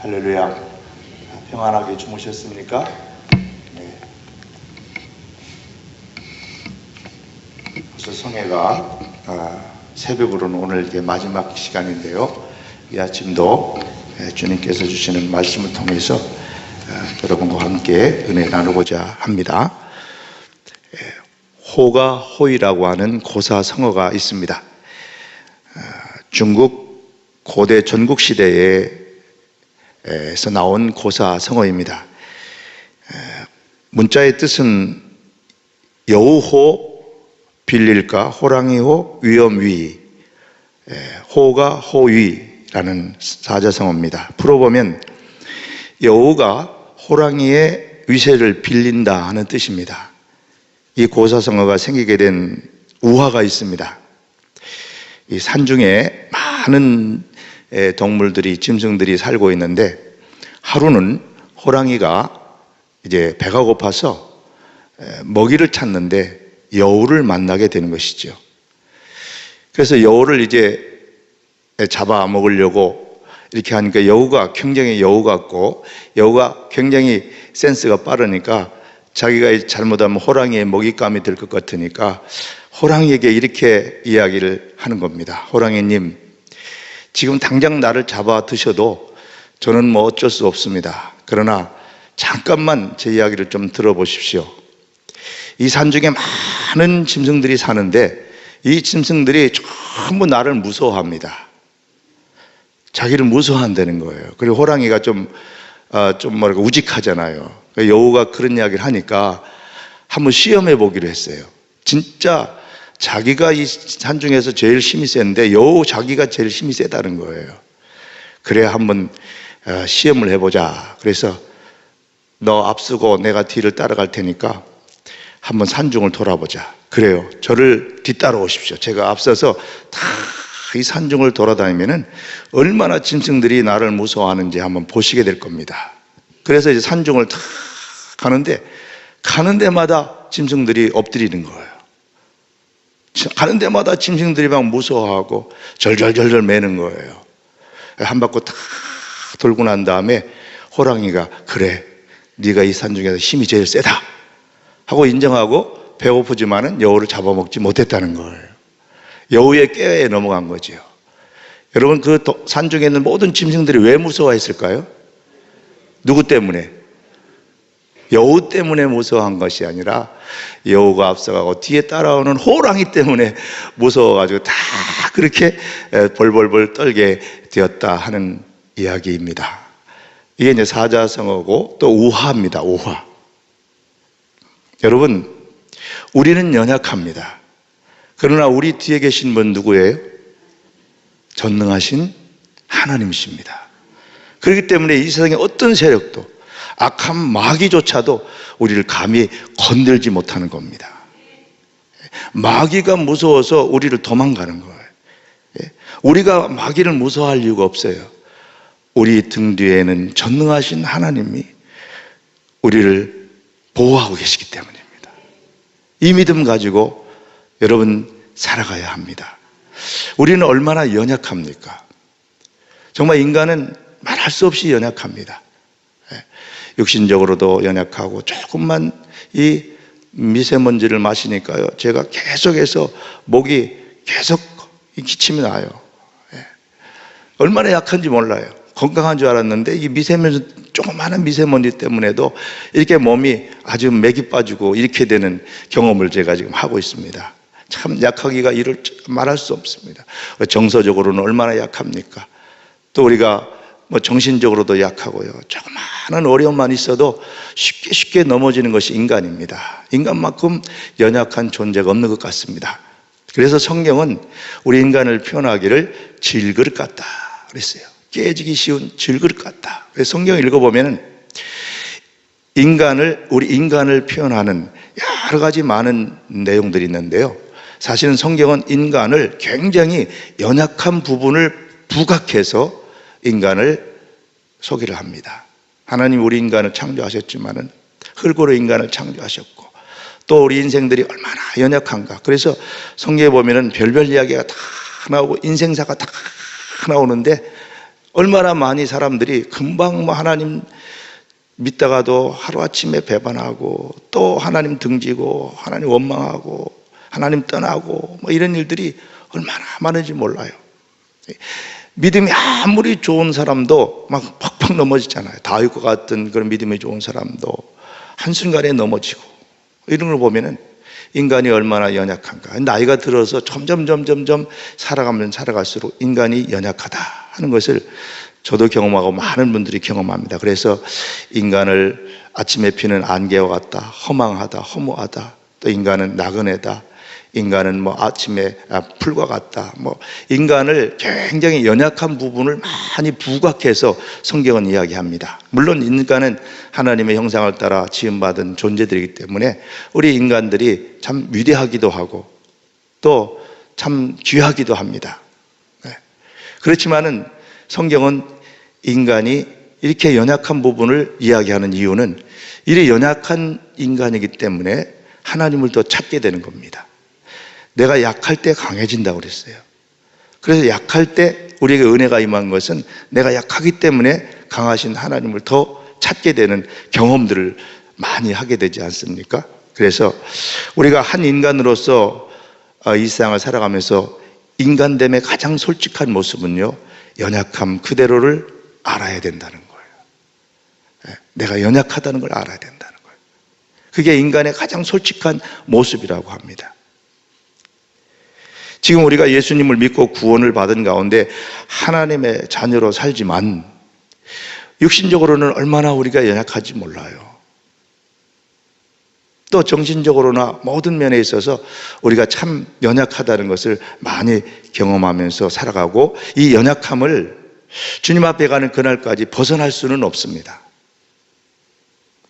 할렐루야. 평안하게 주무셨습니까? 네. 벌써 성회가 새벽으로는 오늘 이게 마지막 시간인데요. 이 아침도 주님께서 주시는 말씀을 통해서 여러분과 함께 은혜 나누고자 합니다. 호가 호이라고 하는 고사성어가 있습니다. 중국 고대 전국시대에서 나온 고사성어입니다. 문자의 뜻은 여우호, 빌릴까, 호랑이호, 위엄위, 호가 호위라는 사자성어입니다. 풀어보면 여우가 호랑이의 위세를 빌린다 하는 뜻입니다. 이 고사성어가 생기게 된 우화가 있습니다. 이 산중에 많은 동물들이, 짐승들이 살고 있는데 하루는 호랑이가 이제 배가 고파서 먹이를 찾는데 여우를 만나게 되는 것이죠. 그래서 여우를 이제 잡아 먹으려고 이렇게 하니까 여우가 굉장히 여우 같고 여우가 굉장히 센스가 빠르니까 자기가 잘못하면 호랑이의 먹잇감이 될 것 같으니까 호랑이에게 이렇게 이야기를 하는 겁니다. 호랑이님, 지금 당장 나를 잡아 드셔도 저는 뭐 어쩔 수 없습니다. 그러나 잠깐만 제 이야기를 좀 들어보십시오. 이 산중에 많은 짐승들이 사는데 이 짐승들이 전부 나를 무서워합니다. 자기를 무서워한다는 거예요. 그리고 호랑이가 좀 뭐랄까 우직하잖아요. 여우가 그런 이야기를 하니까 한번 시험해 보기로 했어요. 진짜 자기가 이 산중에서 제일 힘이 센데 여우 자기가 제일 힘이 세다는 거예요. 그래 한번 시험을 해보자. 그래서 너 앞서고 내가 뒤를 따라갈 테니까 한번 산중을 돌아보자. 그래요. 저를 뒤따라오십시오. 제가 앞서서 다 이 산중을 돌아다니면은 얼마나 짐승들이 나를 무서워하는지 한번 보시게 될 겁니다. 그래서 이제 산중을 다 가는데 가는 데마다 짐승들이 엎드리는 거예요. 가는 데마다 짐승들이 막 무서워하고 절절절절 매는 거예요. 한 바퀴 다 돌고 난 다음에 호랑이가 그래, 네가 이 산중에서 힘이 제일 세다 하고 인정하고 배고프지만은 여우를 잡아먹지 못했다는 거예요. 여우의 꾀에 넘어간 거죠. 여러분, 그 산중에 있는 모든 짐승들이 왜 무서워했을까요? 누구 때문에? 여우 때문에 무서워한 것이 아니라 여우가 앞서가고 뒤에 따라오는 호랑이 때문에 무서워가지고 다 그렇게 벌벌벌 떨게 되었다 하는 이야기입니다. 이게 이제 사자성어고 또 우화입니다. 우화. 여러분, 우리는 연약합니다. 그러나 우리 뒤에 계신 분 누구예요? 전능하신 하나님이십니다. 그렇기 때문에 이 세상에 어떤 세력도, 악한 마귀조차도 우리를 감히 건들지 못하는 겁니다. 마귀가 무서워서 우리를 도망가는 거예요. 우리가 마귀를 무서워할 이유가 없어요. 우리 등 뒤에는 전능하신 하나님이 우리를 보호하고 계시기 때문입니다. 이 믿음 가지고 여러분 살아가야 합니다. 우리는 얼마나 연약합니까? 정말 인간은 말할 수 없이 연약합니다. 육신적으로도 연약하고 조금만 이 미세먼지를 마시니까요, 제가 계속해서 목이 계속 기침이 나요. 얼마나 약한지 몰라요. 건강한 줄 알았는데 이 미세먼지, 조그마한 미세먼지 때문에도 이렇게 몸이 아주 맥이 빠지고 이렇게 되는 경험을 제가 지금 하고 있습니다. 참 약하기가 이를 말할 수 없습니다. 정서적으로는 얼마나 약합니까? 또 우리가 뭐 정신적으로도 약하고요. 조그마한 어려움만 있어도 쉽게 넘어지는 것이 인간입니다. 인간만큼 연약한 존재가 없는 것 같습니다. 그래서 성경은 우리 인간을 표현하기를 질그릇 같다 그랬어요. 깨지기 쉬운 질그릇 같다. 그래서 성경을 읽어보면 우리 인간을 표현하는 여러 가지 많은 내용들이 있는데요. 사실은 성경은 인간을 굉장히 연약한 부분을 부각해서 인간을 소개를 합니다. 하나님 우리 인간을 창조하셨지만은 흙으로 인간을 창조하셨고 또 우리 인생들이 얼마나 연약한가. 그래서 성경에 보면은 별별 이야기가 다 나오고 인생사가 다 나오는데 얼마나 많이 사람들이 금방 뭐 하나님 믿다가도 하루아침에 배반하고 또 하나님 등지고 하나님 원망하고 하나님 떠나고 뭐 이런 일들이 얼마나 많은지 몰라요. 믿음이 아무리 좋은 사람도 막 팍팍 넘어지잖아요. 다윗과 같은 그런 믿음이 좋은 사람도 한순간에 넘어지고, 이런 걸 보면은 인간이 얼마나 연약한가. 나이가 들어서 점점 살아가면 살아갈수록 인간이 연약하다 하는 것을 저도 경험하고 많은 분들이 경험합니다. 그래서 인간을 아침에 피는 안개와 같다, 허망하다, 허무하다, 또 인간은 나그네다, 인간은 뭐 아침에 풀과 같다, 뭐 인간을 굉장히 연약한 부분을 많이 부각해서 성경은 이야기합니다. 물론 인간은 하나님의 형상을 따라 지음받은 존재들이기 때문에 우리 인간들이 참 위대하기도 하고 또 참 귀하기도 합니다. 그렇지만은 성경은 인간이 이렇게 연약한 부분을 이야기하는 이유는 이래 연약한 인간이기 때문에 하나님을 더 찾게 되는 겁니다. 내가 약할 때 강해진다고 그랬어요. 그래서 약할 때 우리에게 은혜가 임한 것은 내가 약하기 때문에 강하신 하나님을 더 찾게 되는 경험들을 많이 하게 되지 않습니까? 그래서 우리가 한 인간으로서 이 세상을 살아가면서 인간됨의 가장 솔직한 모습은요, 연약함 그대로를 알아야 된다는 거예요. 내가 연약하다는 걸 알아야 된다는 거예요. 그게 인간의 가장 솔직한 모습이라고 합니다. 지금 우리가 예수님을 믿고 구원을 받은 가운데 하나님의 자녀로 살지만 육신적으로는 얼마나 우리가 연약한지 몰라요. 또 정신적으로나 모든 면에 있어서 우리가 참 연약하다는 것을 많이 경험하면서 살아가고, 이 연약함을 주님 앞에 가는 그날까지 벗어날 수는 없습니다.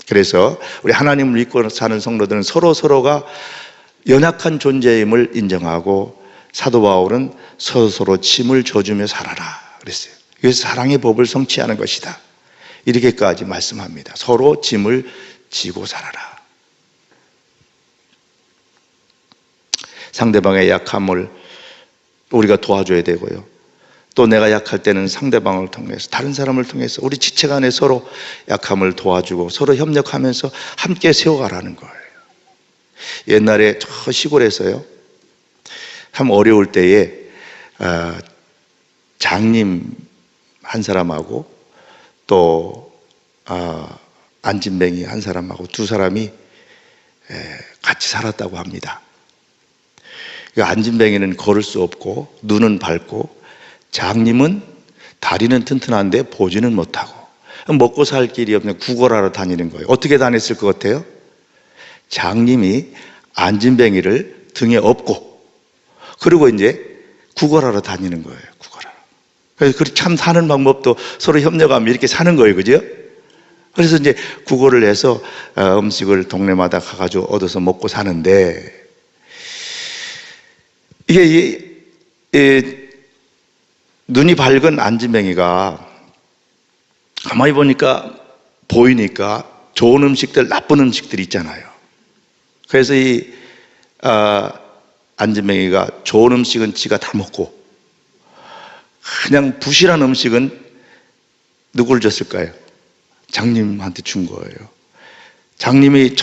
그래서 우리 하나님을 믿고 사는 성도들은 서로가 연약한 존재임을 인정하고, 사도 바울은 서로 짐을 져주며 살아라 그랬어요. 그래서 사랑의 법을 성취하는 것이다, 이렇게까지 말씀합니다. 서로 짐을 지고 살아라. 상대방의 약함을 우리가 도와줘야 되고요, 또 내가 약할 때는 상대방을 통해서, 다른 사람을 통해서 우리 지체 간에 서로 약함을 도와주고 서로 협력하면서 함께 세워가라는 거예요. 옛날에 저 시골에서요, 참 어려울 때에 장님 한 사람하고 또 안진뱅이 한 사람하고 두 사람이 같이 살았다고 합니다. 안진뱅이는 걸을 수 없고 눈은 밝고, 장님은 다리는 튼튼한데 보지는 못하고 먹고 살 길이 없는 구걸하러 다니는 거예요. 어떻게 다녔을 것 같아요? 장님이 안진뱅이를 등에 업고 그리고 이제 구걸하러 다니는 거예요. 구걸하러. 그래서 참 사는 방법도 서로 협력하면 이렇게 사는 거예요. 그죠? 그래서 이제 구걸을 해서 음식을 동네마다 가가지고 얻어서 먹고 사는데, 이게 눈이 밝은 안진뱅이가 가만히 보니까 보이니까 좋은 음식들, 나쁜 음식들이 있잖아요. 그래서 이 안진뱅이가 좋은 음식은 지가 다 먹고 그냥 부실한 음식은 누굴 줬을까요? 장님한테 준 거예요. 장님이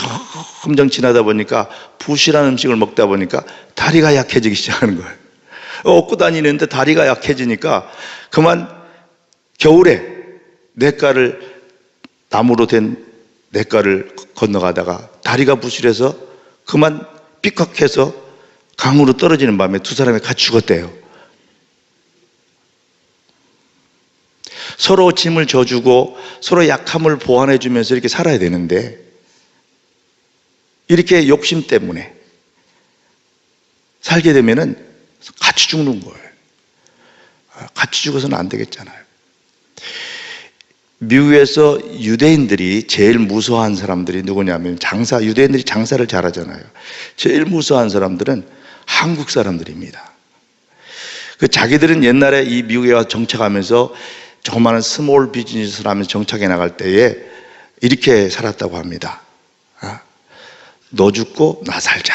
점점 지나다 보니까 부실한 음식을 먹다 보니까 다리가 약해지기 시작하는 거예요. 업고 다니는데 다리가 약해지니까 그만 겨울에 나무로 된 냇가를 건너가다가 다리가 부실해서 그만 삐걱해서 강으로 떨어지는 밤에 두 사람이 같이 죽었대요. 서로 짐을 져주고 서로 약함을 보완해 주면서 이렇게 살아야 되는데, 이렇게 욕심 때문에 살게 되면은 같이 죽는 거예요. 같이 죽어서는 안 되겠잖아요. 미국에서 유대인들이 제일 무서워한 사람들이 누구냐면 유대인들이 장사를 잘하잖아요. 제일 무서워한 사람들은 한국 사람들입니다. 자기들은 옛날에 이 미국에 와서 정착하면서 조그마한 스몰 비즈니스를 하면서 정착해 나갈 때에 이렇게 살았다고 합니다. 너 죽고 나 살자,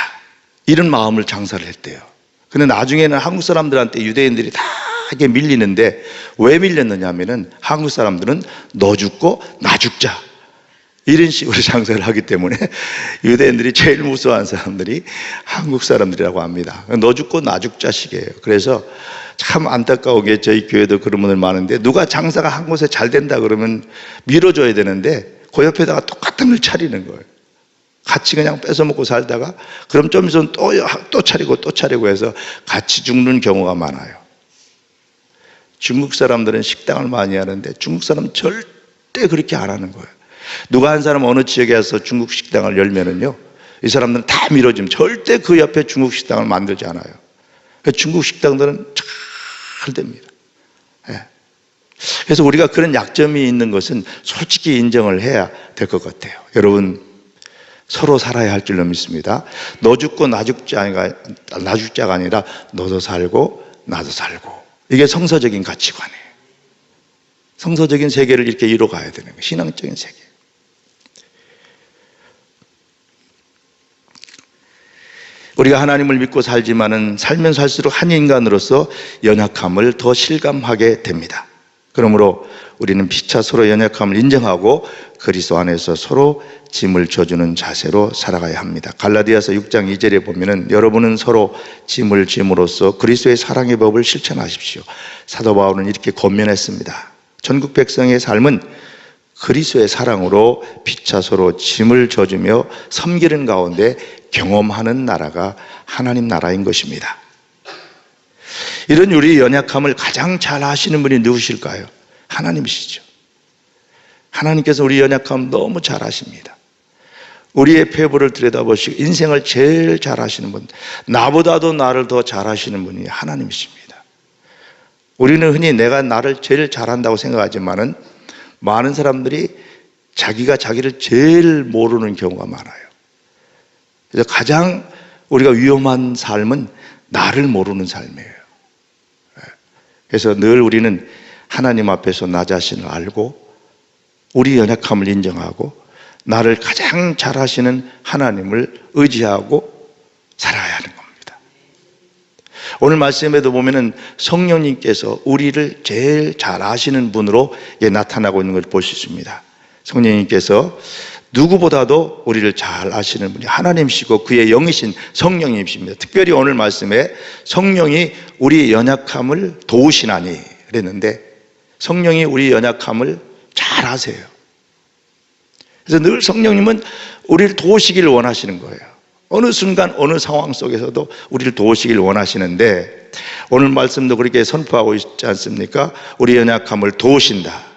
이런 마음을 장사를 했대요. 근데 나중에는 한국 사람들한테 유대인들이 다 이렇게 밀리는데 왜 밀렸느냐 하면은 한국 사람들은 너 죽고 나 죽자 이런 식으로 장사를 하기 때문에 유대인들이 제일 무서워하는 사람들이 한국 사람들이라고 합니다. 너 죽고 나 죽자식이에요. 그래서 참 안타까운 게 저희 교회도 그런 분들 많은데 누가 장사가 한 곳에 잘 된다 그러면 밀어줘야 되는데 그 옆에다가 똑같은 걸 차리는 거예요. 같이 그냥 뺏어 먹고 살다가 그럼 좀 있으면 또 차리고 해서 같이 죽는 경우가 많아요. 중국 사람들은 식당을 많이 하는데 중국 사람은 절대 그렇게 안 하는 거예요. 누가 한 사람 어느 지역에 와서 중국 식당을 열면은요, 이 사람들은 다 밀어주면 절대 그 옆에 중국 식당을 만들지 않아요. 중국 식당들은 잘 됩니다. 예. 그래서 우리가 그런 약점이 있는 것은 솔직히 인정을 해야 될 것 같아요. 여러분, 서로 살아야 할 줄로 믿습니다. 너 죽고 나 죽자가 아니라 너도 살고 나도 살고. 이게 성서적인 가치관이에요. 성서적인 세계를 이렇게 이뤄가야 되는 거예요. 신앙적인 세계. 우리가 하나님을 믿고 살지만은 살면 살수록 한 인간으로서 연약함을 더 실감하게 됩니다. 그러므로 우리는 피차 서로 연약함을 인정하고 그리스도 안에서 서로 짐을 져주는 자세로 살아가야 합니다. 갈라디아서 6장 2절에 보면은 여러분은 서로 짐을 짐으로써 그리스도의 사랑의 법을 실천하십시오. 사도 바울은 이렇게 권면했습니다. 전국 백성의 삶은 그리스도의 사랑으로 피차 서로 짐을 져주며 섬기는 가운데 경험하는 나라가 하나님 나라인 것입니다. 이런 우리 연약함을 가장 잘 아시는 분이 누구실까요? 하나님이시죠. 하나님께서 우리 연약함 너무 잘 아십니다. 우리의 폐부를 들여다보시고 인생을 제일 잘 아시는 분, 나보다도 나를 더 잘 아시는 분이 하나님이십니다. 우리는 흔히 내가 나를 제일 잘한다고 생각하지만은 많은 사람들이 자기가 자기를 제일 모르는 경우가 많아요. 그래서 가장 우리가 위험한 삶은 나를 모르는 삶이에요. 그래서 늘 우리는 하나님 앞에서 나 자신을 알고 우리 연약함을 인정하고 나를 가장 잘 아시는 하나님을 의지하고 살아야 하는 겁니다. 오늘 말씀에도 보면은 성령님께서 우리를 제일 잘 아시는 분으로 나타나고 있는 걸 볼 수 있습니다. 성령님께서 누구보다도 우리를 잘 아시는 분이 하나님이시고 그의 영이신 성령님이십니다. 특별히 오늘 말씀에 성령이 우리 연약함을 도우시나니 그랬는데 성령이 우리 연약함을 잘 아세요. 그래서 늘 성령님은 우리를 도우시기를 원하시는 거예요. 어느 순간 어느 상황 속에서도 우리를 도우시기를 원하시는데 오늘 말씀도 그렇게 선포하고 있지 않습니까? 우리 연약함을 도우신다.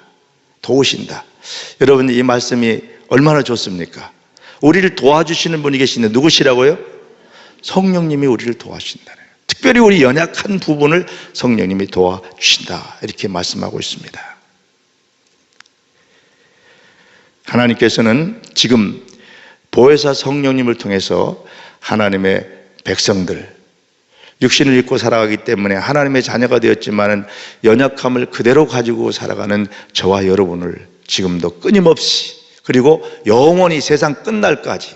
여러분, 이 말씀이 얼마나 좋습니까? 우리를 도와주시는 분이 계시는데 누구시라고요? 성령님이 우리를 도와주신다는 거예요. 특별히 우리 연약한 부분을 성령님이 도와주신다 이렇게 말씀하고 있습니다. 하나님께서는 지금 보혜사 성령님을 통해서 하나님의 백성들, 육신을 입고 살아가기 때문에 하나님의 자녀가 되었지만 연약함을 그대로 가지고 살아가는 저와 여러분을 지금도 끊임없이 그리고 영원히 세상 끝날까지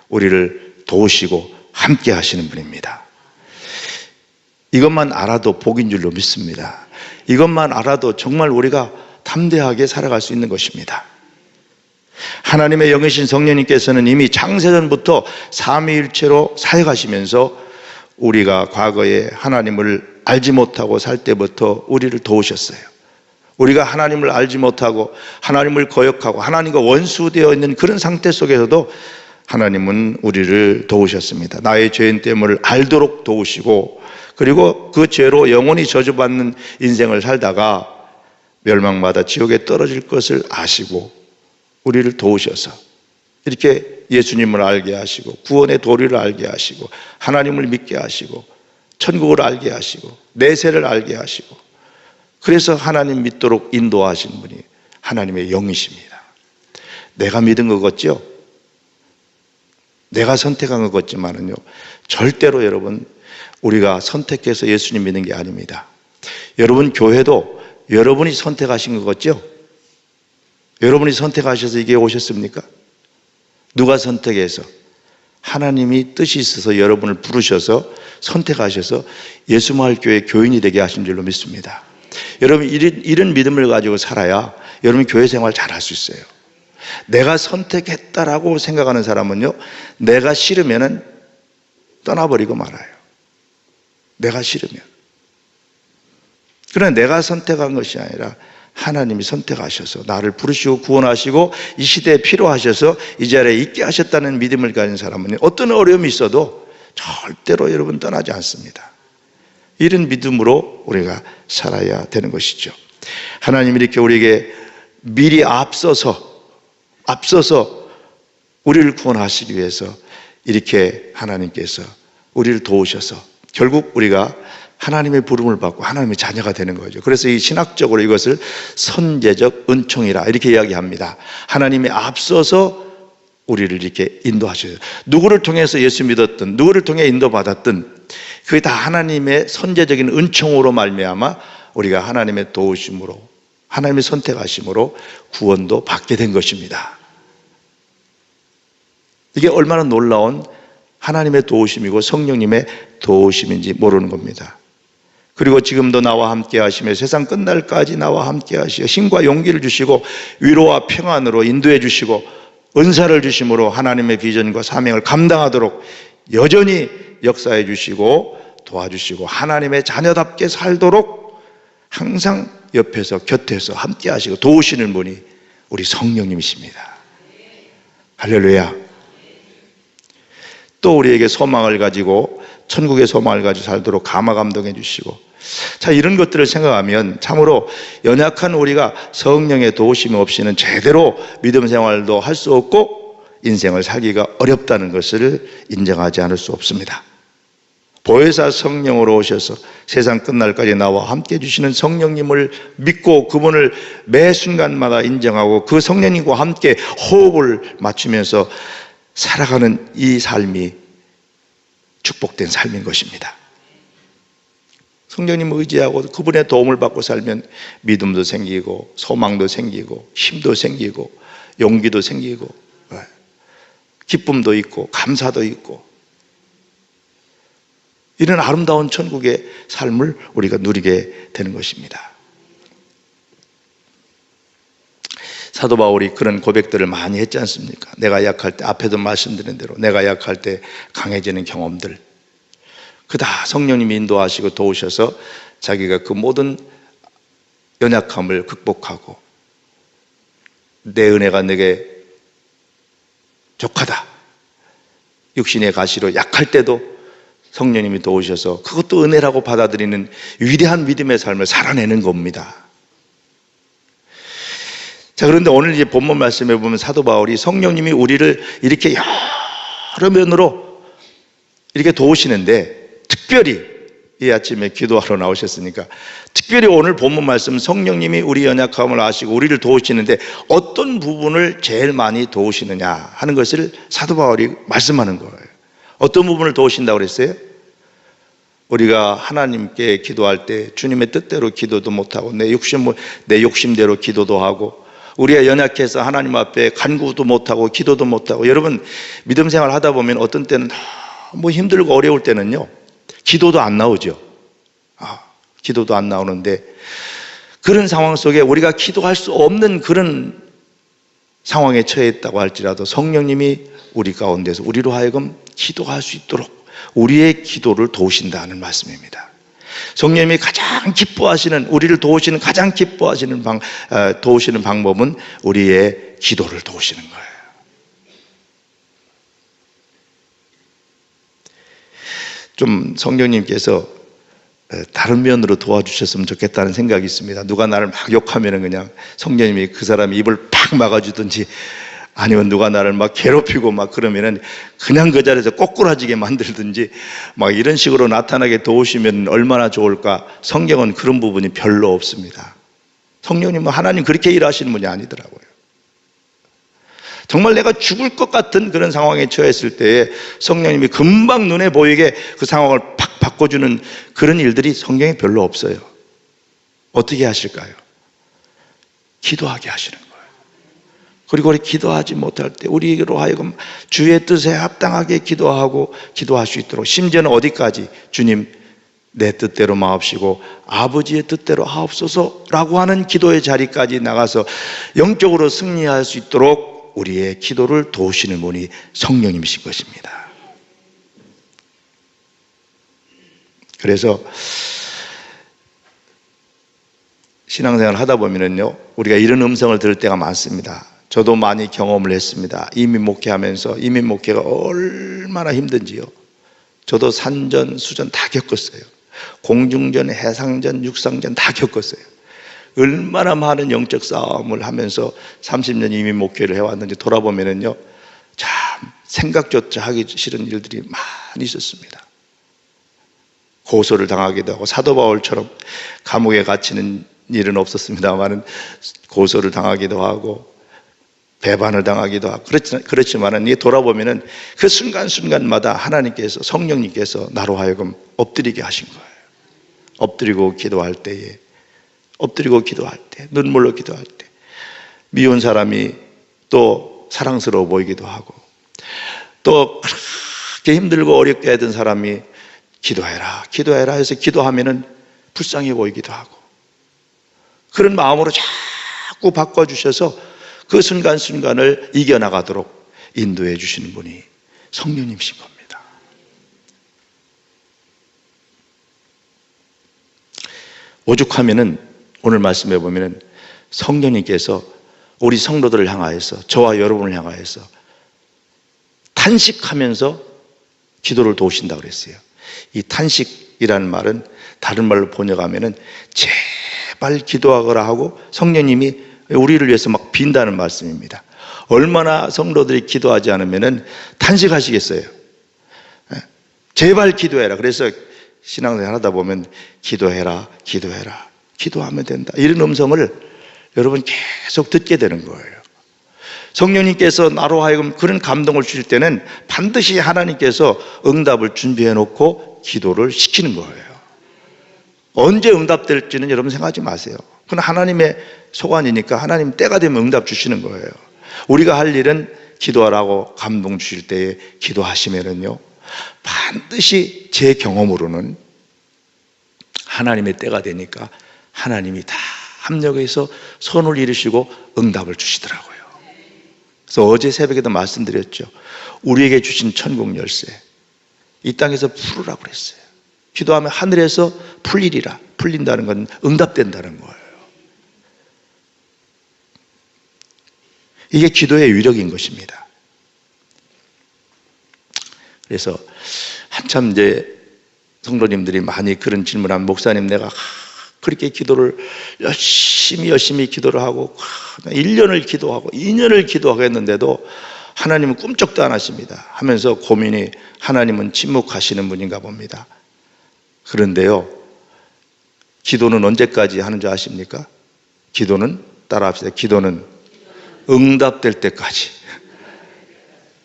우리를 도우시고 함께 하시는 분입니다. 이것만 알아도 복인 줄로 믿습니다. 이것만 알아도 정말 우리가 담대하게 살아갈 수 있는 것입니다. 하나님의 영이신 성령님께서는 이미 창세전부터 삼위일체로 사역하시면서 우리가 과거에 하나님을 알지 못하고 살 때부터 우리를 도우셨어요. 우리가 하나님을 알지 못하고 하나님을 거역하고 하나님과 원수되어 있는 그런 상태 속에서도 하나님은 우리를 도우셨습니다. 나의 죄인됨을 알도록 도우시고 그리고 그 죄로 영원히 저주받는 인생을 살다가 멸망받아 지옥에 떨어질 것을 아시고 우리를 도우셔서 이렇게 예수님을 알게 하시고 구원의 도리를 알게 하시고 하나님을 믿게 하시고 천국을 알게 하시고 내세를 알게 하시고 그래서 하나님 믿도록 인도하신 분이 하나님의 영이십니다. 내가 믿은 것 같죠? 내가 선택한 것 같지만은요, 절대로 여러분 우리가 선택해서 예수님 믿는 게 아닙니다. 여러분 교회도 여러분이 선택하신 것 같죠? 여러분이 선택하셔서 이게 오셨습니까? 누가 선택해서? 하나님이 뜻이 있어서 여러분을 부르셔서 선택하셔서 예수마을교회 교인이 되게 하신 줄로 믿습니다. 여러분, 이런 믿음을 가지고 살아야 여러분 교회 생활 잘할 수 있어요. 내가 선택했다라고 생각하는 사람은요, 내가 싫으면은 떠나버리고 말아요. 내가 싫으면. 그러나 내가 선택한 것이 아니라 하나님이 선택하셔서 나를 부르시고 구원하시고 이 시대에 필요하셔서 이 자리에 있게 하셨다는 믿음을 가진 사람은 어떤 어려움이 있어도 절대로 여러분 떠나지 않습니다. 이런 믿음으로 우리가 살아야 되는 것이죠. 하나님이 이렇게 우리에게 미리 앞서서 우리를 구원하시기 위해서 이렇게 하나님께서 우리를 도우셔서 결국 우리가 하나님의 부름을 받고 하나님의 자녀가 되는 거죠. 그래서 이 신학적으로 이것을 선제적 은총이라 이렇게 이야기합니다. 하나님이 앞서서 우리를 이렇게 인도하셔요. 누구를 통해서 예수 믿었든 누구를 통해 인도받았든 그게 다 하나님의 선제적인 은총으로 말미암아 우리가 하나님의 도우심으로 하나님의 선택하심으로 구원도 받게 된 것입니다. 이게 얼마나 놀라운 하나님의 도우심이고 성령님의 도우심인지 모르는 겁니다. 그리고 지금도 나와 함께 하시며 세상 끝날까지 나와 함께 하시어 힘과 용기를 주시고 위로와 평안으로 인도해 주시고 은사를 주심으로 하나님의 비전과 사명을 감당하도록 여전히 역사해 주시고 도와주시고 하나님의 자녀답게 살도록 항상 옆에서 곁에서 함께 하시고 도우시는 분이 우리 성령님이십니다. 할렐루야. 또 우리에게 소망을 가지고 천국의 소망을 가지고 살도록 감화 감동해 주시고, 자, 이런 것들을 생각하면 참으로 연약한 우리가 성령의 도우심 없이는 제대로 믿음 생활도 할 수 없고 인생을 살기가 어렵다는 것을 인정하지 않을 수 없습니다. 보혜사 성령으로 오셔서 세상 끝날까지 나와 함께 해주시는 성령님을 믿고 그분을 매 순간마다 인정하고 그 성령님과 함께 호흡을 맞추면서 살아가는 이 삶이 축복된 삶인 것입니다. 성령님을 의지하고 그분의 도움을 받고 살면 믿음도 생기고 소망도 생기고 힘도 생기고 용기도 생기고 기쁨도 있고 감사도 있고 이런 아름다운 천국의 삶을 우리가 누리게 되는 것입니다. 사도 바울이 그런 고백들을 많이 했지 않습니까? 내가 약할 때, 앞에도 말씀드린 대로 내가 약할 때 강해지는 경험들, 그 다 성령님이 인도하시고 도우셔서 자기가 그 모든 연약함을 극복하고 내 은혜가 내게 족하다, 육신의 가시로 약할 때도 성령님이 도우셔서 그것도 은혜라고 받아들이는 위대한 믿음의 삶을 살아내는 겁니다. 자, 그런데 오늘 이제 본문 말씀에 보면 사도 바울이 성령님이 우리를 이렇게 여러 면으로 이렇게 도우시는데, 특별히 이 아침에 기도하러 나오셨으니까 특별히 오늘 본문 말씀 성령님이 우리 연약함을 아시고 우리를 도우시는데 어떤 부분을 제일 많이 도우시느냐 하는 것을 사도 바울이 말씀하는 거예요. 어떤 부분을 도우신다고 그랬어요? 우리가 하나님께 기도할 때 주님의 뜻대로 기도도 못하고 내 욕심대로 기도도 하고 우리가 연약해서 하나님 앞에 간구도 못하고 기도도 못하고, 여러분 믿음 생활 하다 보면 어떤 때는 너무 힘들고 어려울 때는요 기도도 안 나오죠. 기도도 안 나오는데 그런 상황 속에 우리가 기도할 수 없는 그런 상황에 처했다고 할지라도 성령님이 우리 가운데서 우리로 하여금 기도할 수 있도록 우리의 기도를 도우신다는 말씀입니다. 성령님이 가장 기뻐하시는, 우리를 도우시는 가장 기뻐하시는 도우시는 방법은 우리의 기도를 도우시는 거예요. 좀 성령님께서 다른 면으로 도와주셨으면 좋겠다는 생각이 있습니다. 누가 나를 막 욕하면은 그냥 성령님이 그 사람의 입을 팍 막아주든지, 아니면 누가 나를 막 괴롭히고 막 그러면은 그냥 그 자리에서 꼬꾸라지게 만들든지 막 이런 식으로 나타나게 도우시면 얼마나 좋을까. 성경은 그런 부분이 별로 없습니다. 성령님은 하나님 그렇게 일하시는 분이 아니더라고요. 정말 내가 죽을 것 같은 그런 상황에 처했을 때에 성령님이 금방 눈에 보이게 그 상황을 팍 바꿔주는 그런 일들이 성경에 별로 없어요. 어떻게 하실까요? 기도하게 하시는 거예요. 그리고 우리 기도하지 못할 때 우리로 하여금 주의 뜻에 합당하게 기도하고 기도할 수 있도록, 심지어는 어디까지? 주님, 내 뜻대로 마옵시고 아버지의 뜻대로 하옵소서라고 하는 기도의 자리까지 나가서 영적으로 승리할 수 있도록 우리의 기도를 도우시는 분이 성령님이신 것입니다. 그래서 신앙생활을 하다 보면은요, 우리가 이런 음성을 들을 때가 많습니다. 저도 많이 경험을 했습니다. 이민 목회하면서 이민 목회가 얼마나 힘든지요. 저도 산전, 수전 다 겪었어요. 공중전, 해상전, 육상전 다 겪었어요. 얼마나 많은 영적 싸움을 하면서 30년 이민 목회를 해왔는지 돌아보면은요, 참 생각조차 하기 싫은 일들이 많이 있었습니다. 고소를 당하기도 하고, 사도 바울처럼 감옥에 갇히는 일은 없었습니다만 고소를 당하기도 하고 배반을 당하기도 하고, 그렇지만은 돌아보면은 그 순간순간마다 하나님께서, 성령님께서 나로 하여금 엎드리게 하신 거예요. 엎드리고 기도할 때에, 엎드리고 기도할 때, 눈물로 기도할 때, 미운 사람이 또 사랑스러워 보이기도 하고, 또 그렇게 힘들고 어렵게 하던 사람이 기도해라, 기도해라 해서 기도하면은 불쌍해 보이기도 하고, 그런 마음으로 자꾸 바꿔주셔서 그 순간순간을 이겨나가도록 인도해 주시는 분이 성령님이신 겁니다. 오죽하면은 오늘 말씀해 보면은 성령님께서 우리 성도들을 향하여서, 저와 여러분을 향하여서 탄식하면서 기도를 도우신다고 그랬어요. 이 탄식이라는 말은 다른 말로 번역하면은 제발 기도하거라 하고 성령님이 우리를 위해서 막 빈다는 말씀입니다. 얼마나 성도들이 기도하지 않으면은 탄식하시겠어요. 제발 기도해라. 그래서 신앙생활 하다 보면 기도해라, 기도해라, 기도하면 된다, 이런 음성을 여러분 계속 듣게 되는 거예요. 성령님께서 나로 하여금 그런 감동을 주실 때는 반드시 하나님께서 응답을 준비해 놓고 기도를 시키는 거예요. 언제 응답될지는 여러분 생각하지 마세요. 그건 하나님의 소관이니까 하나님 때가 되면 응답 주시는 거예요. 우리가 할 일은 기도하라고 감동 주실 때에 기도하시면은요, 반드시 제 경험으로는 하나님의 때가 되니까 하나님이 다 합력해서 손을 이루시고 응답을 주시더라고요. 그래서 어제 새벽에도 말씀드렸죠. 우리에게 주신 천국 열쇠, 이 땅에서 풀으라고 그랬어요. 기도하면 하늘에서 풀리리라. 풀린다는 건 응답된다는 거예요. 이게 기도의 위력인 것입니다. 그래서 한참 이제 성도님들이 많이 그런 질문하면, 목사님 내가 그렇게 기도를 열심히 기도를 하고 1년을 기도하고 2년을 기도하고 했는데도 하나님은 꿈쩍도 안 하십니다 하면서 고민이, 하나님은 침묵하시는 분인가 봅니다. 그런데요, 기도는 언제까지 하는 줄 아십니까? 기도는, 따라합시다. 기도는 응답될 때까지,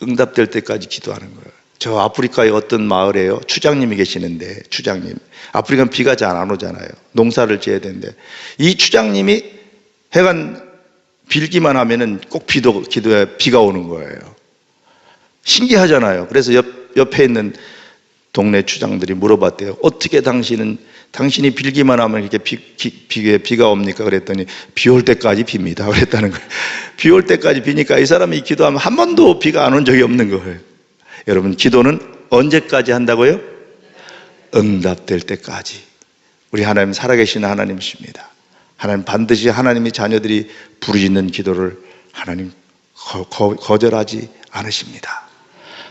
응답될 때까지 기도하는 거예요. 저 아프리카의 어떤 마을에요, 추장님이 계시는데, 추장님, 아프리카는 비가 잘 안 오잖아요. 농사를 지어야 되는데 이 추장님이 해간 빌기만 하면은 꼭 기도에 비가 오는 거예요. 신기하잖아요. 그래서 옆에 있는 동네 추장들이 물어봤대요. 어떻게 당신이 빌기만 하면 이렇게 비가 옵니까? 그랬더니 비 올 때까지 빕니다 그랬다는 거예요. 비 올 때까지 비니까 이 사람이 기도하면 한 번도 비가 안 온 적이 없는 거예요. 여러분, 기도는 언제까지 한다고요? 응답될 때까지. 우리 하나님 살아계신 하나님이십니다. 하나님 반드시 하나님의 자녀들이 부르짖는 기도를 하나님 거절하지 않으십니다.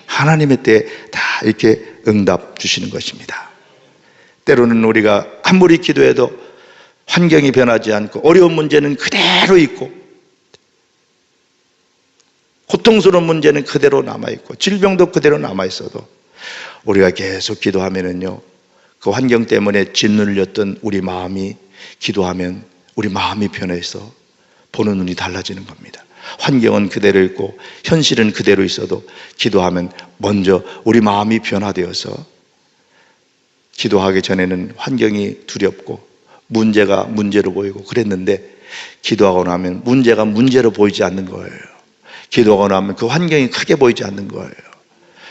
하나님의 때에 다 이렇게 응답 주시는 것입니다. 때로는 우리가 아무리 기도해도 환경이 변하지 않고 어려운 문제는 그대로 있고 고통스러운 문제는 그대로 남아있고 질병도 그대로 남아있어도 우리가 계속 기도하면은요, 그 환경 때문에 짓눌렸던 우리 마음이, 기도하면 우리 마음이 변해서 보는 눈이 달라지는 겁니다. 환경은 그대로 있고 현실은 그대로 있어도 기도하면 먼저 우리 마음이 변화되어서, 기도하기 전에는 환경이 두렵고 문제가 문제로 보이고 그랬는데 기도하고 나면 문제가 문제로 보이지 않는 거예요. 기도하고 나면 그 환경이 크게 보이지 않는 거예요.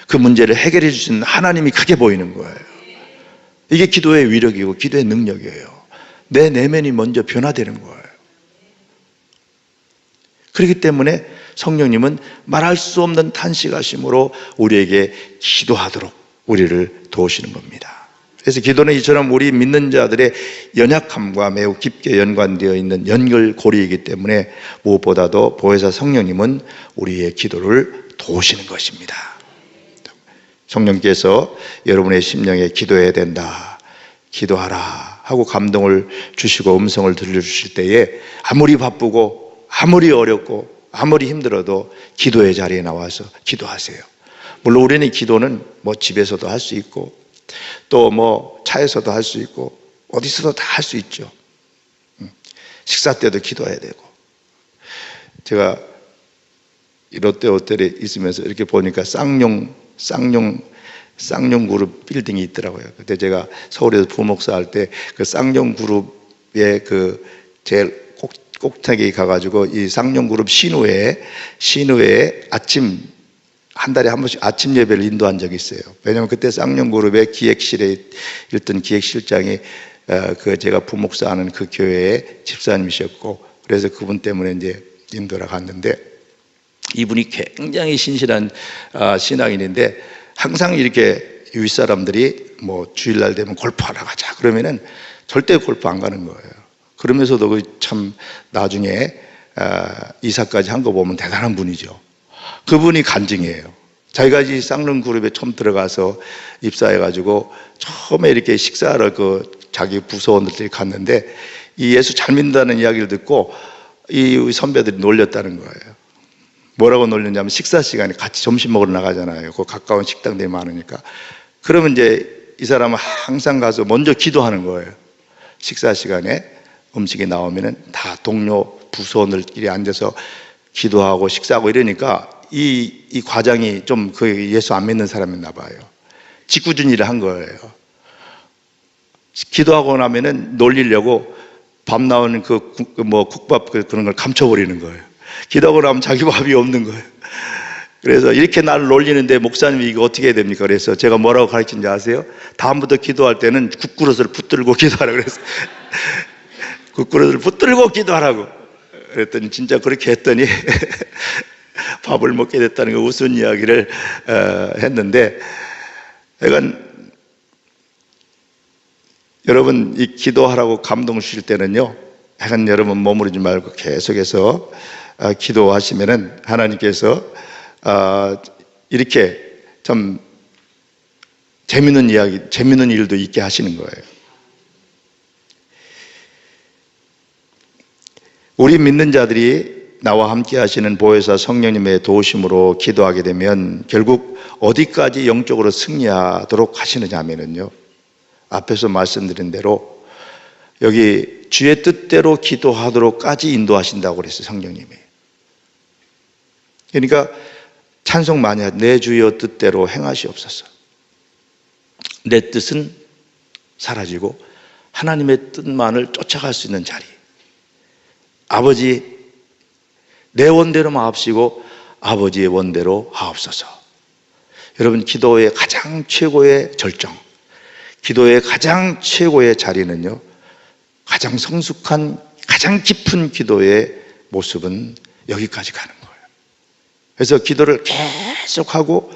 그 문제를 해결해 주시는 하나님이 크게 보이는 거예요. 이게 기도의 위력이고 기도의 능력이에요. 내 내면이 먼저 변화되는 거예요. 그렇기 때문에 성령님은 말할 수 없는 탄식하심으로 우리에게 기도하도록 우리를 도우시는 겁니다. 그래서 기도는 이처럼 우리 믿는 자들의 연약함과 매우 깊게 연관되어 있는 연결고리이기 때문에 무엇보다도 보혜사 성령님은 우리의 기도를 도우시는 것입니다. 성령께서 여러분의 심령에 기도해야 된다, 기도하라 하고 감동을 주시고 음성을 들려주실 때에 아무리 바쁘고 아무리 어렵고 아무리 힘들어도 기도의 자리에 나와서 기도하세요. 물론 우리는 기도는 뭐 집에서도 할 수 있고 또 뭐 차에서도 할 수 있고 어디서도 다 할 수 있죠. 식사 때도 기도해야 되고. 제가 롯데 호텔에 있으면서 이렇게 보니까 쌍용 그룹 빌딩이 있더라고요. 그때 제가 서울에서 부목사 할 때 그 쌍용 그룹의 그 제일 꼭대기 가가지고 이 쌍용 그룹 신우회에 아침 한 달에 한 번씩 아침 예배를 인도한 적이 있어요. 왜냐하면 그때 쌍용 그룹의 기획실에 있던 기획실장이 그 제가 부목사하는 그 교회의 집사님이셨고, 그래서 그분 때문에 이제 인도를 갔는데, 이분이 굉장히 신실한 신앙인인데 항상 이렇게 윗사람들이 뭐 주일날 되면 골프하러 가자 그러면은 절대 골프 안 가는 거예요. 그러면서도 참 나중에 이사까지 한 거 보면 대단한 분이죠. 그분이 간증이에요. 자기가 이 쌍용 그룹에 처음 들어가서 입사해가지고 처음에 이렇게 식사를 그 자기 부서원들이 갔는데 이 예수 잘 믿는다는 이야기를 듣고 이 선배들이 놀렸다는 거예요. 뭐라고 놀렸냐면 식사 시간에 같이 점심 먹으러 나가잖아요. 그 가까운 식당들이 많으니까. 그러면 이제 이 사람은 항상 가서 먼저 기도하는 거예요. 식사 시간에 음식이 나오면은 다 동료 부서원들끼리 앉아서 기도하고 식사하고 이러니까 이 과장이 좀 그 예수 안 믿는 사람이었나 봐요. 짓궂은 일을 한 거예요. 기도하고 나면은 놀리려고 밥 나오는 뭐 국밥 그런 걸 감춰버리는 거예요. 기도하고 나면 자기 밥이 없는 거예요. 그래서 이렇게 나를 놀리는데 목사님이 이거 어떻게 해야 됩니까? 그래서 제가 뭐라고 가르친지 아세요? 다음부터 기도할 때는 국그릇을 붙들고 기도하라고 그랬어요. 국그릇을 붙들고 기도하라고 그랬더니 진짜 그렇게 했더니 밥을 먹게 됐다는 거 우스운 이야기를 했는데, 그러니까 여러분 이 기도하라고 감동 주실 때는요, 약간 여러분 머무르지 말고 계속해서 기도하시면은 하나님께서 이렇게 좀 재밌는 이야기, 재밌는 일도 있게 하시는 거예요. 우리 믿는 자들이 나와 함께 하시는 보혜사 성령님의 도우심으로 기도하게 되면 결국 어디까지 영적으로 승리하도록 하시느냐 하면은요, 앞에서 말씀드린 대로 여기 주의 뜻대로 기도하도록까지 인도하신다고 그랬어요, 성령님이. 그러니까 찬송 많이 하죠. 내 주여 뜻대로 행하시옵소서. 내 뜻은 사라지고 하나님의 뜻만을 쫓아갈 수 있는 자리. 아버지 내 원대로 마옵시고 아버지의 원대로 하옵소서. 여러분 기도의 가장 최고의 절정, 기도의 가장 최고의 자리는요, 가장 성숙한 가장 깊은 기도의 모습은 여기까지 가는 거예요. 그래서 기도를 계속하고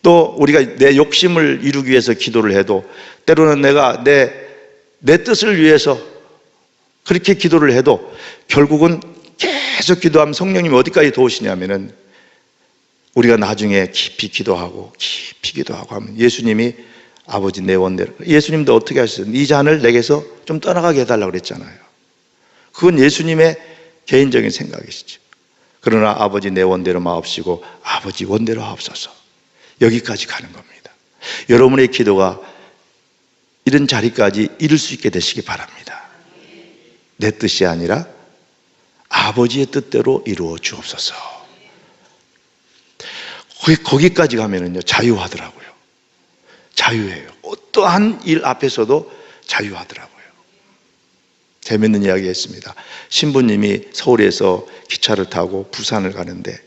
또 우리가 내 욕심을 이루기 위해서 기도를 해도 때로는 내가 내 뜻을 위해서 그렇게 기도를 해도 결국은 계속 기도하면 성령님이 어디까지 도우시냐면은 우리가 나중에 깊이 기도하고 하면 예수님이 아버지 내 원대로, 예수님도 어떻게 하셨어요? 이 잔을 내게서 좀 떠나가게 해달라고 그랬잖아요. 그건 예수님의 개인적인 생각이시죠. 그러나 아버지 내 원대로 마옵시고 아버지 원대로 하옵소서. 여기까지 가는 겁니다. 여러분의 기도가 이런 자리까지 이룰 수 있게 되시기 바랍니다. 내 뜻이 아니라 아버지의 뜻대로 이루어 주옵소서. 거기까지 가면은요, 자유하더라고요. 자유해요. 어떠한 일 앞에서도 자유하더라고요. 재밌는 이야기 했습니다. 신부님이 서울에서 기차를 타고 부산을 가는데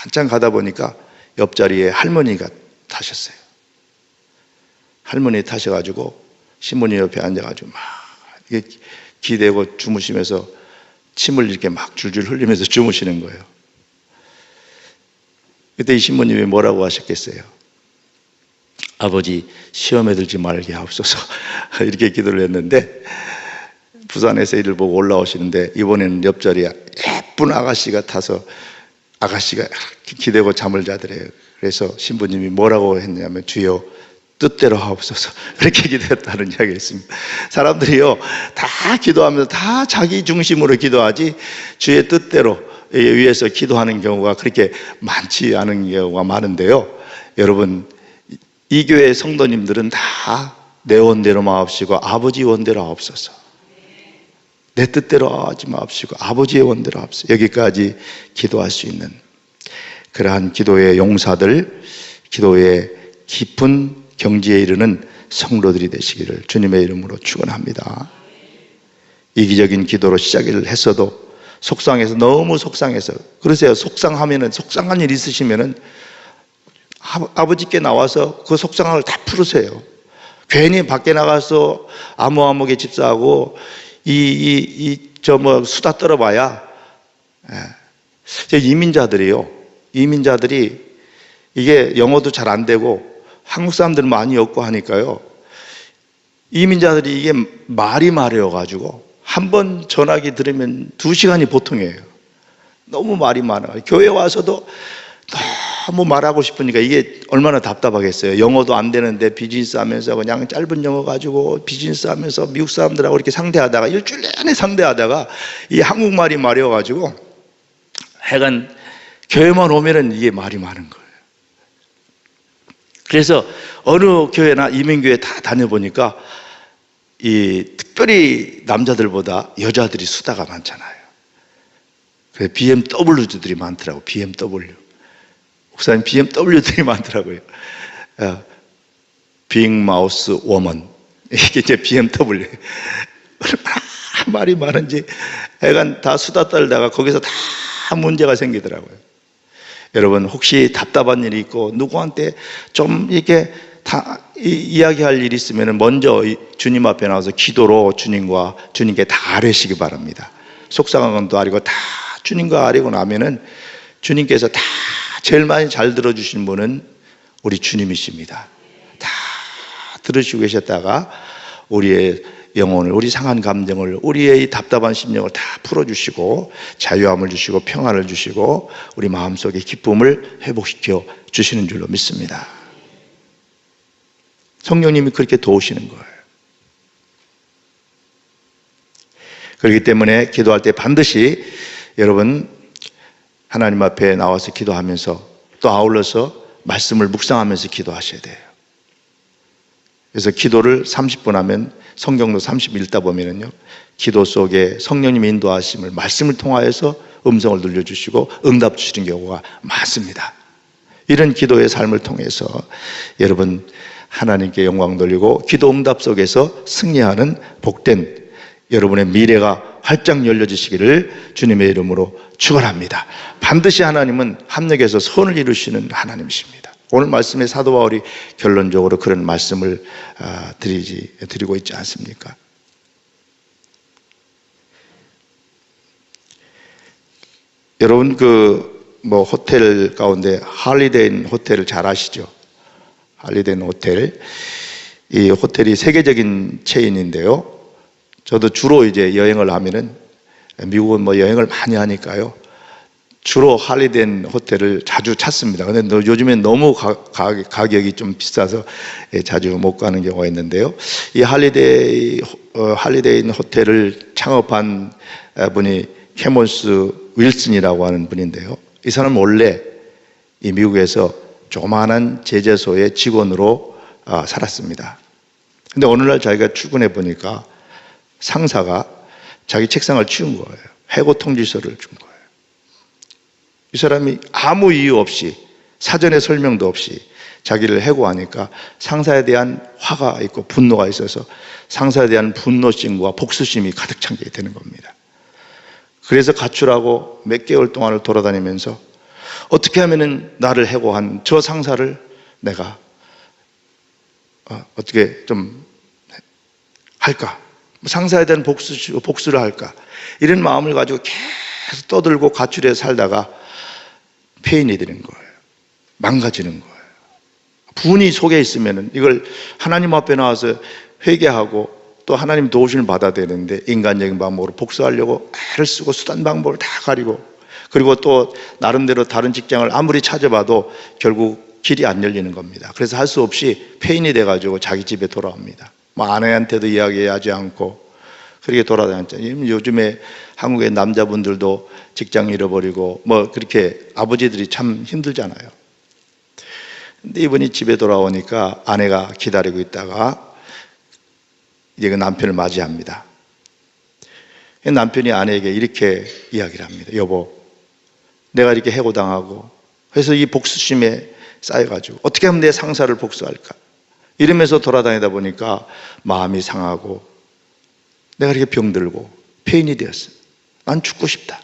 한참 가다 보니까 옆자리에 할머니가 타셨어요. 할머니 타셔가지고 신부님 옆에 앉아가지고 막 이렇게 기대고 주무시면서 침을 이렇게 막 줄줄 흘리면서 주무시는 거예요. 그때 이 신부님이 뭐라고 하셨겠어요? 아버지, 시험에 들지 말게 하옵소서. 이렇게 기도를 했는데, 부산에서 이를 보고 올라오시는데 이번에는 옆자리에 예쁜 아가씨가 타서 아가씨가 기대고 잠을 자더래요. 그래서 신부님이 뭐라고 했냐면 주여 뜻대로 하옵소서, 그렇게 기도했다는 이야기가 있습니다. 사람들이요 다 기도하면서 다 자기 중심으로 기도하지 주의 뜻대로 위해서 기도하는 경우가 그렇게 많지 않은 경우가 많은데요, 여러분 이 교회 성도님들은 다 내 원대로 마옵시고 아버지 원대로 하옵소서, 내 뜻대로 하지 마옵시고 아버지의 원대로 하옵소서, 여기까지 기도할 수 있는 그러한 기도의 용사들, 기도의 깊은 경지에 이르는 성도들이 되시기를 주님의 이름으로 축원합니다. 이기적인 기도로 시작을 했어도 속상해서, 너무 속상해서 그러세요. 속상하면은, 속상한 일 있으시면은 아버지께 나와서 그 속상함을 다 풀으세요. 괜히 밖에 나가서 아무개 집사하고 수다 떨어봐야, 이민자들이 이게 영어도 잘 안 되고 한국 사람들은 많이 없고 하니까요, 이민자들이 이게 말이 마려워가지고 한 번 전화기 들으면 2시간이 보통이에요. 너무 말이 많아요. 교회 와서도 너무 말하고 싶으니까 이게 얼마나 답답하겠어요. 영어도 안 되는데 비즈니스 하면서 그냥 짧은 영어 가지고 비즈니스 하면서 미국 사람들하고 이렇게 상대하다가 일주일 내내 상대하다가 이 한국말이 마려워가지고 하여간 교회만 오면은 이게 말이 많은 거예요. 그래서 어느 교회나 이민교회 다 다녀보니까 특별히 남자들보다 여자들이 수다가 많잖아요. 그래서 BMW들이 많더라고. BMW. 목사님, BMW들이 많더라고요. 빅마우스 워먼, 이게 이제 BMW. 얼마나 말이 많은지 하여간 다 수다 떨다가 거기서 다 문제가 생기더라고요. 여러분, 혹시 답답한 일이 있고 누구한테 좀 이렇게 이야기할 일이 있으면 먼저 주님 앞에 나와서 기도로 주님께 다 아뢰시기 바랍니다. 속상한 건 또 아니고 다 주님과 아뢰고 나면은 주님께서 다 제일 많이 잘 들어주신 분은 우리 주님이십니다. 다 들으시고 계셨다가 우리의 영혼을, 우리 상한 감정을, 우리의 답답한 심령을 다 풀어주시고 자유함을 주시고 평안을 주시고 우리 마음속의 기쁨을 회복시켜 주시는 줄로 믿습니다. 성령님이 그렇게 도우시는 거예요. 그렇기 때문에 기도할 때 반드시 여러분 하나님 앞에 나와서 기도하면서 또 아울러서 말씀을 묵상하면서 기도하셔야 돼요. 그래서 기도를 30분 하면 성경도 30 읽다 보면은요, 기도 속에 성령님의 인도하심을 말씀을 통하여서 음성을 들려주시고 응답 주시는 경우가 많습니다. 이런 기도의 삶을 통해서 여러분 하나님께 영광 돌리고 기도 응답 속에서 승리하는 복된 여러분의 미래가 활짝 열려지시기를 주님의 이름으로 축원합니다. 반드시 하나님은 합력해서 선을 이루시는 하나님이십니다. 오늘 말씀에 사도 바울이 결론적으로 그런 말씀을 드리고 있지 않습니까? 여러분 호텔 가운데 할리데이 호텔을 잘 아시죠? 할리데이 호텔, 이 호텔이 세계적인 체인인데요. 저도 주로 이제 여행을 하면은, 미국은 여행을 많이 하니까요, 주로 할리데이 호텔을 자주 찾습니다. 근데 요즘엔 너무 가격이 좀 비싸서 자주 못 가는 경우가 있는데요. 이 할리데이 호텔을 창업한 분이 캐몬스 윌슨이라고 하는 분인데요. 이 사람은 원래 이 미국에서 조그마한 제재소의 직원으로 살았습니다. 근데 어느 날 자기가 출근해 보니까 상사가 자기 책상을 치운 거예요. 해고 통지서를 준 거예요. 이 사람이 아무 이유 없이, 사전에 설명도 없이 자기를 해고하니까 상사에 대한 화가 있고 분노가 있어서 상사에 대한 분노심과 복수심이 가득 차게 되는 겁니다. 그래서 가출하고 몇 개월 동안을 돌아다니면서 어떻게 하면은 나를 해고한 저 상사를 내가 어떻게 좀 할까? 상사에 대한 복수를 할까? 이런 마음을 가지고 계속 떠들고 가출해 살다가 폐인이 되는 거예요. 망가지는 거예요. 분이 속에 있으면은 이걸 하나님 앞에 나와서 회개하고 또 하나님 도우심을 받아야 되는데 인간적인 방법으로 복수하려고 애를 쓰고 수단 방법을 다 가리고 그리고 또 나름대로 다른 직장을 아무리 찾아봐도 결국 길이 안 열리는 겁니다. 그래서 할 수 없이 폐인이 돼가지고 자기 집에 돌아옵니다. 뭐 아내한테도 이야기하지 않고 그렇게 돌아다녔잖아요. 요즘에 한국의 남자분들도 직장 잃어버리고 뭐 그렇게 아버지들이 참 힘들잖아요. 근데 이분이 집에 돌아오니까 아내가 기다리고 있다가 이제 그 남편을 맞이합니다. 남편이 아내에게 이렇게 이야기를 합니다. 여보, 내가 이렇게 해고당하고 그래서 이 복수심에 쌓여가지고 어떻게 하면 내 상사를 복수할까? 이러면서 돌아다니다 보니까 마음이 상하고 내가 이렇게 병들고 폐인이 되었어. 난 죽고 싶다.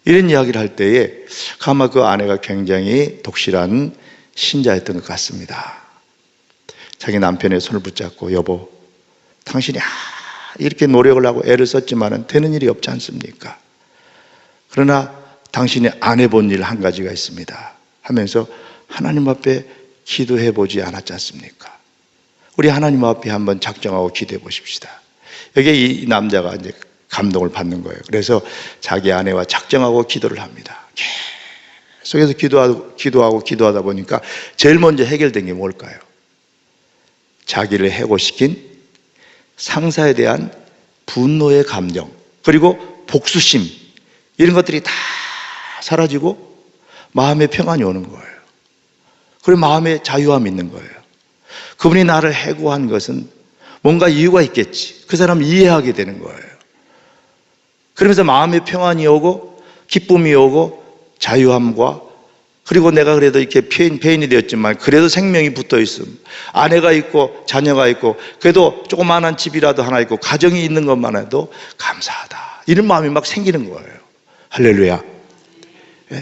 이런 이야기를 할 때에 아마 그 아내가 굉장히 독실한 신자였던 것 같습니다. 자기 남편의 손을 붙잡고 여보, 당신이 이렇게 노력을 하고 애를 썼지만 되는 일이 없지 않습니까? 그러나 당신이 안 해본 일 한 가지가 있습니다 하면서 하나님 앞에 기도해 보지 않았지 않습니까? 우리 하나님 앞에 한번 작정하고 기도해 보십시다. 여기에 이 남자가 이제 감동을 받는 거예요. 그래서 자기 아내와 작정하고 기도를 합니다. 계속해서 기도하다 보니까 제일 먼저 해결된 게 뭘까요? 자기를 해고시킨 상사에 대한 분노의 감정, 그리고 복수심, 이런 것들이 다 사라지고 마음의 평안이 오는 거예요. 그리고 마음의 자유함이 있는 거예요. 그분이 나를 해고한 것은 뭔가 이유가 있겠지. 그 사람을 이해하게 되는 거예요. 그러면서 마음의 평안이 오고 기쁨이 오고 자유함과 그리고 내가 그래도 이렇게 폐인이 되었지만 그래도 생명이 붙어 있음. 아내가 있고 자녀가 있고 그래도 조그마한 집이라도 하나 있고 가정이 있는 것만 해도 감사하다. 이런 마음이 막 생기는 거예요. 할렐루야.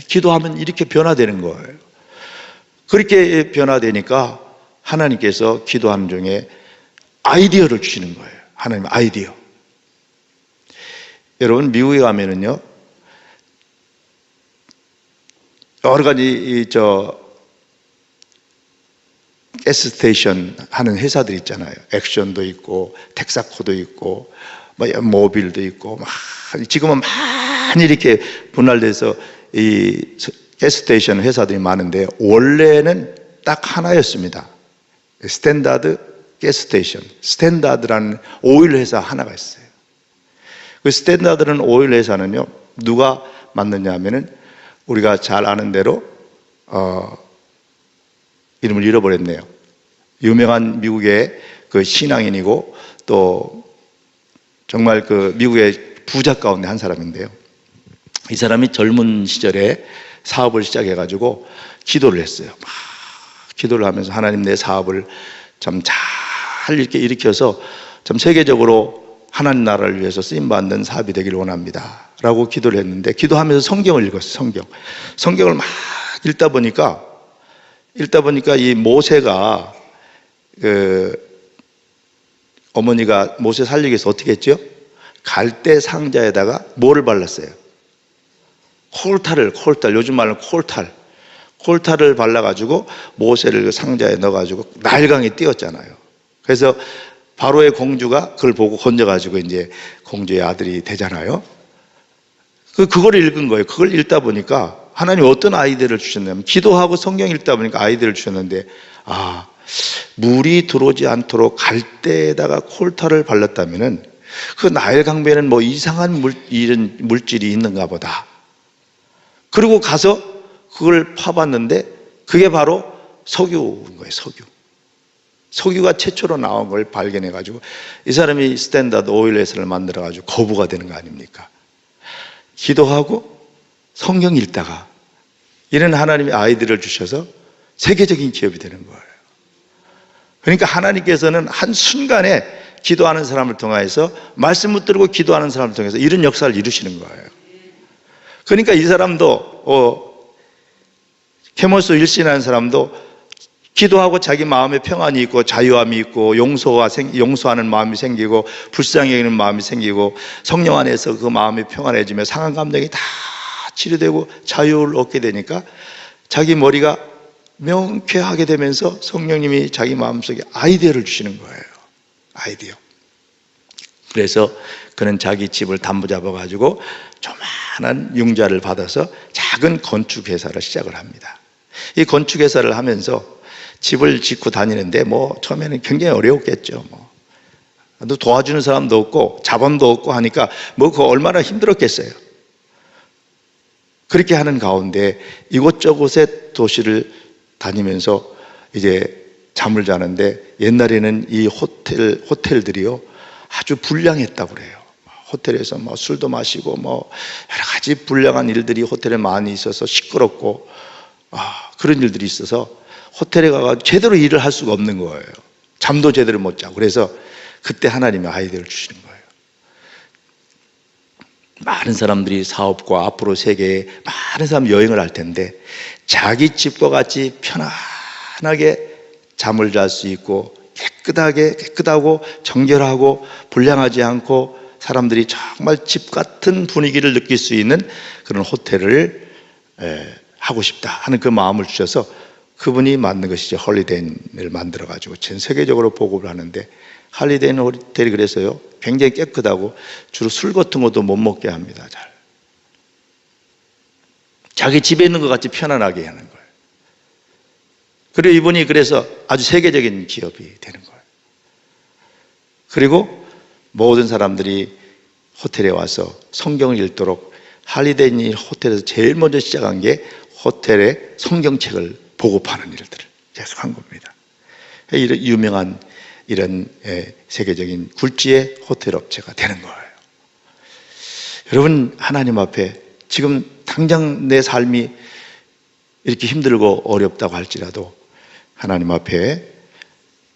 기도하면 이렇게 변화되는 거예요. 그렇게 변화되니까 하나님께서 기도하는 중에 아이디어를 주시는 거예요. 하나님 아이디어. 여러분 미국에 가면은요 여러 가지 가스 스테이션 하는 회사들 있잖아요. 액션도 있고 텍사코도 있고 모빌도 있고 지금은 많이 이렇게 분할돼서 이 가스 스테이션 회사들이 많은데 원래는 딱 하나였습니다. 스탠다드 가스 스테이션, 스탠다드라는 오일 회사 하나가 있어요. 그 스탠다드라는 오일 회사는요 누가 만드냐 하면은 우리가 잘 아는 대로 이름을 잃어버렸네요. 유명한 미국의 그 신앙인이고 또 정말 그 미국의 부자 가운데 한 사람인데요. 이 사람이 젊은 시절에 사업을 시작해가지고 기도를 했어요. 막 기도를 하면서 하나님 내 사업을 참 잘 이렇게 일으켜서 참 세계적으로 하나님 나라를 위해서 쓰임받는 사업이 되기를 원합니다 라고 기도를 했는데 기도하면서 성경을 읽었어요. 성경을 막 읽다 보니까 이 모세가 어머니가 모세 살리기 위해서 어떻게 했죠? 갈대 상자에다가 뭐를 발랐어요? 콜탈, 요즘 말로 콜탈을 발라가지고 모세를 그 상자에 넣어가지고 나일강에 띄웠잖아요. 그래서 바로의 공주가 그걸 보고 건져가지고 이제 공주의 아들이 되잖아요. 그걸 읽은 거예요. 그걸 읽다 보니까 하나님 어떤 아이디어를 주셨냐면 기도하고 성경 읽다 보니까 아이디어를 주셨는데 물이 들어오지 않도록 갈대에다가 콜탈을 발랐다면은 그 나일강변에는 뭐 이상한 이런 물질이 있는가 보다. 그리고 가서 그걸 파봤는데 그게 바로 석유인 거예요. 석유가 최초로 나온 걸 발견해가지고 이 사람이 스탠다드 오일 회사를 만들어가지고 거부가 되는 거 아닙니까? 기도하고 성경 읽다가 이런 하나님의 아이디어를 주셔서 세계적인 기업이 되는 거예요. 그러니까 하나님께서는 한순간에 기도하는 사람을 통해서 말씀 붙들고 기도하는 사람을 통해서 이런 역사를 이루시는 거예요. 그러니까 이 사람도 케모스 일신하는 사람도 기도하고 자기 마음에 평안이 있고 자유함이 있고 용서하는 마음이 생기고 불쌍히 여기는 마음이 생기고 성령 안에서 그 마음이 평안해지며 상한 감정이 다 치료되고 자유를 얻게 되니까 자기 머리가 명쾌하게 되면서 성령님이 자기 마음속에 아이디어를 주시는 거예요. 아이디어. 그래서 그는 자기 집을 담보 잡아가지고 조만한 융자를 받아서 작은 건축회사를 시작을 합니다. 이 건축회사를 하면서 집을 짓고 다니는데 처음에는 굉장히 어려웠겠죠. 또 도와주는 사람도 없고 자본도 없고 하니까 그거 얼마나 힘들었겠어요. 그렇게 하는 가운데 이곳저곳의 도시를 다니면서 이제 잠을 자는데 옛날에는 이 호텔들이요 아주 불량했다고 그래요. 호텔에서 술도 마시고 여러 가지 불량한 일들이 호텔에 많이 있어서 시끄럽고 그런 일들이 있어서 호텔에 가서 제대로 일을 할 수가 없는 거예요. 잠도 제대로 못 자고. 그래서 그때 하나님의 아이디어를 주시는 거예요. 많은 사람들이 사업과 앞으로 세계에 많은 사람 여행을 할 텐데 자기 집과 같이 편안하게 잠을 잘 수 있고 깨끗하고 정결하고 불량하지 않고 사람들이 정말 집 같은 분위기를 느낄 수 있는 그런 호텔을 하고 싶다 하는 그 마음을 주셔서 그분이 만든 것이 홀리데이를 만들어 가지고 전 세계적으로 보급을 하는데 홀리데이 호텔이 그래서요 굉장히 깨끗하고 주로 술 같은 것도 못 먹게 합니다. 잘 자기 집에 있는 것 같이 편안하게 하는 거예요. 그리고 이분이 그래서 아주 세계적인 기업이 되는 거예요. 그리고 모든 사람들이 호텔에 와서 성경을 읽도록 홀리데이 호텔에서 제일 먼저 시작한 게 호텔에 성경책을 보급하는 일들을 계속 한 겁니다. 이런 유명한 이런 세계적인 굴지의 호텔 업체가 되는 거예요. 여러분 하나님 앞에 지금 당장 내 삶이 이렇게 힘들고 어렵다고 할지라도 하나님 앞에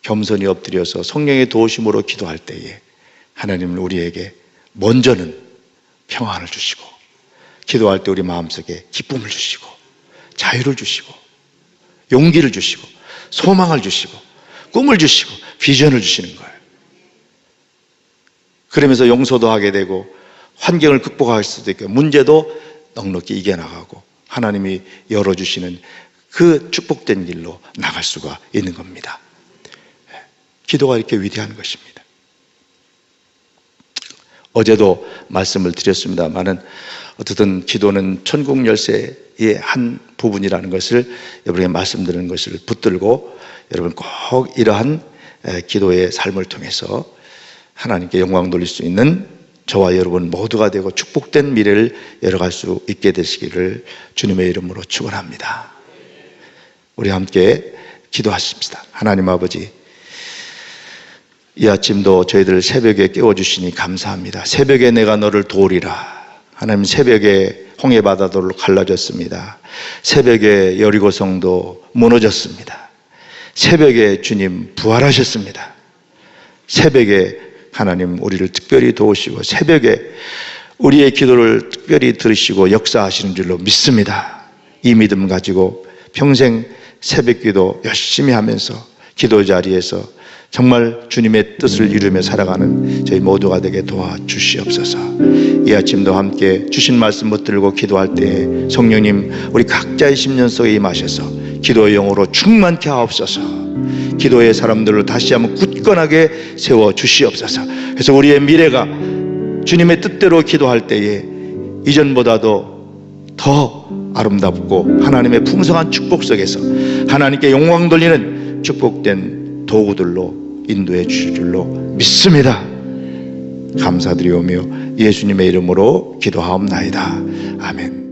겸손히 엎드려서 성령의 도우심으로 기도할 때에 하나님은 우리에게 먼저는 평안을 주시고 기도할 때 우리 마음속에 기쁨을 주시고 자유를 주시고 용기를 주시고 소망을 주시고 꿈을 주시고 비전을 주시는 거예요. 그러면서 용서도 하게 되고 환경을 극복할 수도 있고 문제도 넉넉히 이겨나가고 하나님이 열어주시는 그 축복된 길로 나갈 수가 있는 겁니다. 기도가 이렇게 위대한 것입니다. 어제도 말씀을 드렸습니다만은 어쨌든 기도는 천국 열쇠의 한 부분이라는 것을 여러분에게 말씀드리는 것을 붙들고 여러분 꼭 이러한 기도의 삶을 통해서 하나님께 영광 돌릴 수 있는 저와 여러분 모두가 되고 축복된 미래를 열어갈 수 있게 되시기를 주님의 이름으로 축원합니다. 우리 함께 기도하십시다. 하나님 아버지, 이 아침도 저희들 새벽에 깨워주시니 감사합니다. 새벽에 내가 너를 도우리라. 하나님, 새벽에 홍해바다도 갈라졌습니다. 새벽에 여리고성도 무너졌습니다. 새벽에 주님 부활하셨습니다. 새벽에 하나님 우리를 특별히 도우시고 새벽에 우리의 기도를 특별히 들으시고 역사하시는 줄로 믿습니다. 이 믿음 가지고 평생 새벽기도 열심히 하면서 기도 자리에서 정말 주님의 뜻을 이루며 살아가는 저희 모두가 되게 도와주시옵소서. 이 아침도 함께 주신 말씀 붙들고 기도할 때 성령님 우리 각자의 심년 속에 임하셔서 기도의 영으로 충만케 하옵소서. 기도의 사람들을 다시 한번 굳건하게 세워주시옵소서. 그래서 우리의 미래가 주님의 뜻대로 기도할 때에 이전보다도 더 아름답고 하나님의 풍성한 축복 속에서 하나님께 영광 돌리는 축복된 도구들로 인도해 주실 줄로 믿습니다. 감사드리오며 예수님의 이름으로 기도하옵나이다. 아멘.